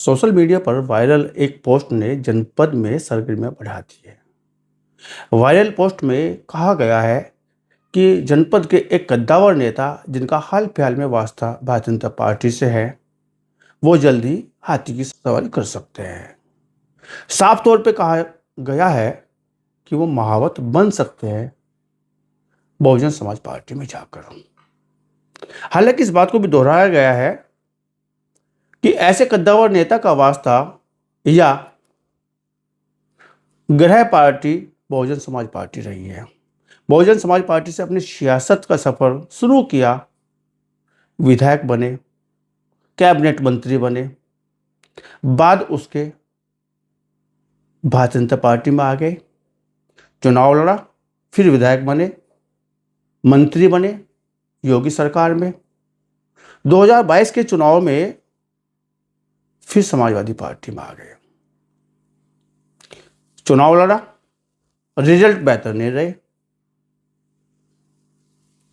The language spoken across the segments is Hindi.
सोशल मीडिया पर वायरल एक पोस्ट ने जनपद में सरगर्मियां बढ़ा दी है। वायरल पोस्ट में कहा गया है कि जनपद के एक कद्दावर नेता जिनका हाल फिलहाल में वास्ता भारतीय जनता पार्टी से है, वो जल्द ही हाथी की सवारी कर सकते हैं। साफ तौर पे कहा गया है कि वो महावत बन सकते हैं बहुजन समाज पार्टी में जाकर। हालांकि इस बात को भी दोहराया गया है कि ऐसे कद्दावर नेता का वास्ता या गृह पार्टी बहुजन समाज पार्टी रही है। बहुजन समाज पार्टी से अपनी सियासत का सफर शुरू किया, विधायक बने, कैबिनेट मंत्री बने, बाद उसके भारतीय जनता पार्टी में आ गए, चुनाव लड़ा, फिर विधायक बने, मंत्री बने योगी सरकार में। 2022 के चुनाव में फिर समाजवादी पार्टी में आ गए, चुनाव लड़ा, रिजल्ट बेहतर नहीं रहे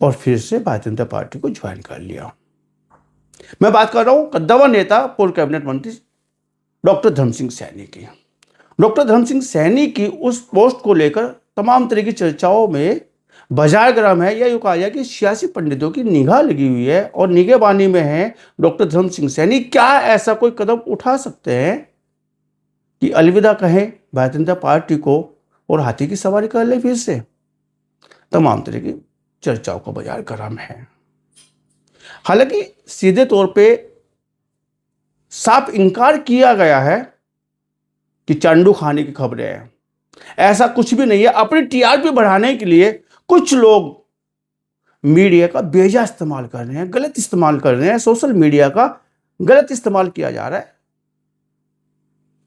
और फिर से भारतीय जनता पार्टी को ज्वाइन कर लिया। मैं बात कर रहा हूं कद्दावर नेता पूर्व कैबिनेट मंत्री डॉक्टर धर्म सिंह सैनी की। डॉक्टर धर्म सिंह सैनी की उस पोस्ट को लेकर तमाम तरह की चर्चाओं में बाजार गर्म है, या यूं कहा जाए कि सियासी पंडितों की निगाह लगी हुई है और निगहबानी में है डॉक्टर धर्म सिंह सैनी। क्या ऐसा कोई कदम उठा सकते हैं कि अलविदा कहें भारतीय जनता पार्टी को और हाथी की सवारी कर ले फिर से? तमाम तरह की चर्चाओं का बाजार गर्म है। हालांकि सीधे तौर पे साफ इनकार किया गया है कि चांडू खाने की खबरें हैं, ऐसा कुछ भी नहीं है। अपनी टीआरपी बढ़ाने के लिए कुछ लोग मीडिया का बेजा इस्तेमाल कर रहे हैं, गलत इस्तेमाल कर रहे हैं। सोशल मीडिया का गलत इस्तेमाल किया जा रहा है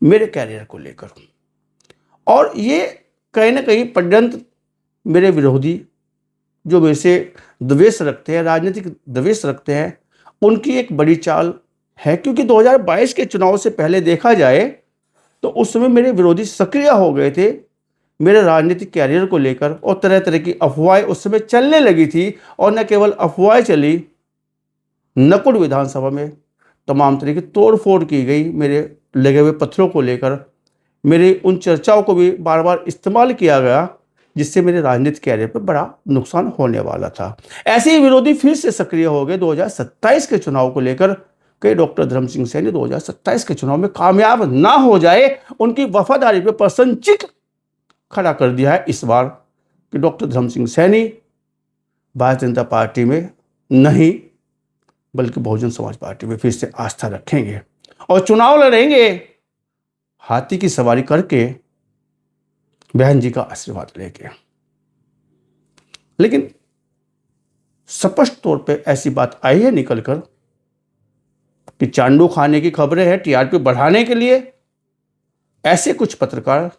मेरे कैरियर को लेकर, और ये कहीं ना कहीं षड्यंत्र मेरे विरोधी जो मेरे से द्वेष रखते हैं, राजनीतिक द्वेष रखते हैं, उनकी एक बड़ी चाल है। क्योंकि 2022 के चुनाव से पहले देखा जाए तो उस समय मेरे विरोधी सक्रिय हो गए थे मेरे राजनीतिक कैरियर को लेकर, और तरह तरह की अफवाहें उस समय चलने लगी थी। और न केवल अफवाहें चली, नकुड़ विधानसभा में तमाम तरह की तोड़फोड़ की गई मेरे लगे हुए पत्थरों को लेकर। मेरी उन चर्चाओं को भी बार बार इस्तेमाल किया गया, जिससे मेरे राजनीतिक कैरियर पर बड़ा नुकसान होने वाला था। ऐसे ही विरोधी फिर से सक्रिय हो गए 2027 के चुनाव को लेकर। कई डॉक्टर धर्म सिंह सैनी 2027 के चुनाव में कामयाब ना हो जाए, उनकी वफादारी पर प्रश्नचिन्ह खड़ा कर दिया है इस बार कि डॉक्टर धर्म सिंह सैनी भारतीय जनता पार्टी में नहीं बल्कि बहुजन समाज पार्टी में फिर से आस्था रखेंगे और चुनाव लड़ेंगे हाथी की सवारी करके, बहन जी का आशीर्वाद लेके। लेकिन स्पष्ट तौर पे ऐसी बात आई है निकलकर कि चांडू खाने की खबरें हैं टीआरपी बढ़ाने के लिए। ऐसे कुछ पत्रकार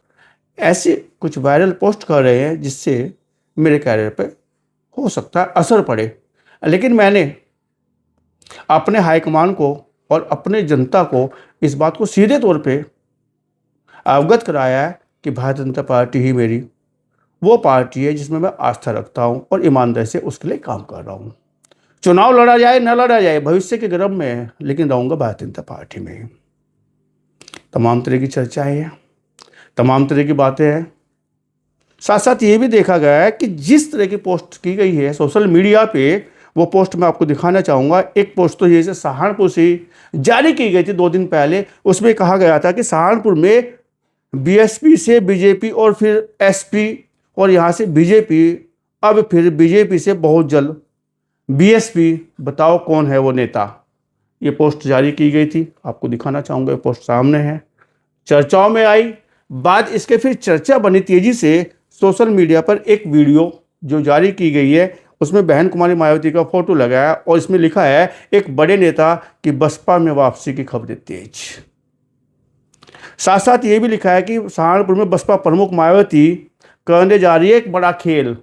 ऐसे कुछ वायरल पोस्ट कर रहे हैं जिससे मेरे कैरियर पे हो सकता है असर पड़े। लेकिन मैंने अपने हाईकमान को और अपने जनता को इस बात को सीधे तौर पे अवगत कराया है कि भारतीय जनता पार्टी ही मेरी वो पार्टी है जिसमें मैं आस्था रखता हूं और ईमानदारी से उसके लिए काम कर रहा हूं। चुनाव लड़ा जाए न लड़ा जाए, भविष्य के गर्भ में है, लेकिन रहूंगा भारतीय जनता पार्टी में ही। तमाम तरह की चर्चाएं हैं, तमाम तरह की बातें हैं। साथ साथ ये भी देखा गया है कि जिस तरह की पोस्ट की गई है सोशल मीडिया पे, वो पोस्ट मैं आपको दिखाना चाहूँगा। एक पोस्ट तो जैसे सहारनपुर से जारी की गई थी 2 दिन पहले। उसमें कहा गया था कि सहारनपुर में बीएसपी से बीजेपी और फिर एसपी और यहाँ से बीजेपी, अब फिर बीजेपी से बहुत जल्द बीएसपी, बताओ कौन है वो नेता। ये पोस्ट जारी की गई थी, आपको दिखाना चाहूँगा। ये पोस्ट सामने है, चर्चाओं में आई। बाद इसके फिर चर्चा बनी तेजी से सोशल मीडिया पर एक वीडियो जो जारी की गई है, उसमें बहन कुमारी मायावती का फोटो लगाया और इसमें लिखा है एक बड़े नेता की बसपा में वापसी की खबरें तेज। साथ साथ ये भी लिखा है कि सहारनपुर में बसपा प्रमुख मायावती करने जा रही है एक बड़ा खेल,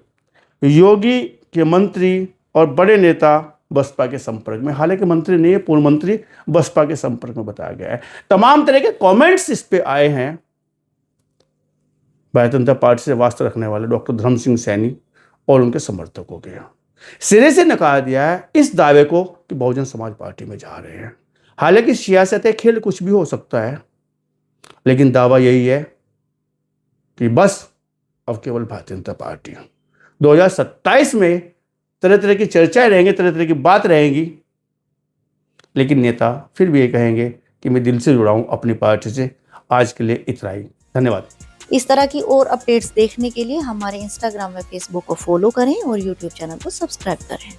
योगी के मंत्री और बड़े नेता बसपा के संपर्क में। हालांकि मंत्री नहीं है, पूर्व मंत्री बसपा के संपर्क में बताया गया है। तमाम तरह के कमेंट्स इस पे आए हैं भारतीय जनता पार्टी से वास्ता रखने वाले डॉक्टर धर्म सिंह सैनी और उनके समर्थकों के। सिरे से नकार दिया है इस दावे को कि बहुजन समाज पार्टी में जा रहे हैं। हालांकि सियासत है खेल, कुछ भी हो सकता है, लेकिन दावा यही है कि बस अब केवल भारतीय जनता पार्टी 2027 में तरह तरह की चर्चाएं रहेंगी, तरह तरह की बात रहेंगी, लेकिन नेता फिर भी ये कहेंगे कि मैं दिल से जुड़ा हूं अपनी पार्टी से। आज के लिए इतना ही, धन्यवाद। इस तरह की और अपडेट्स देखने के लिए हमारे इंस्टाग्राम व फेसबुक को फॉलो करें और यूट्यूब चैनल को सब्सक्राइब करें।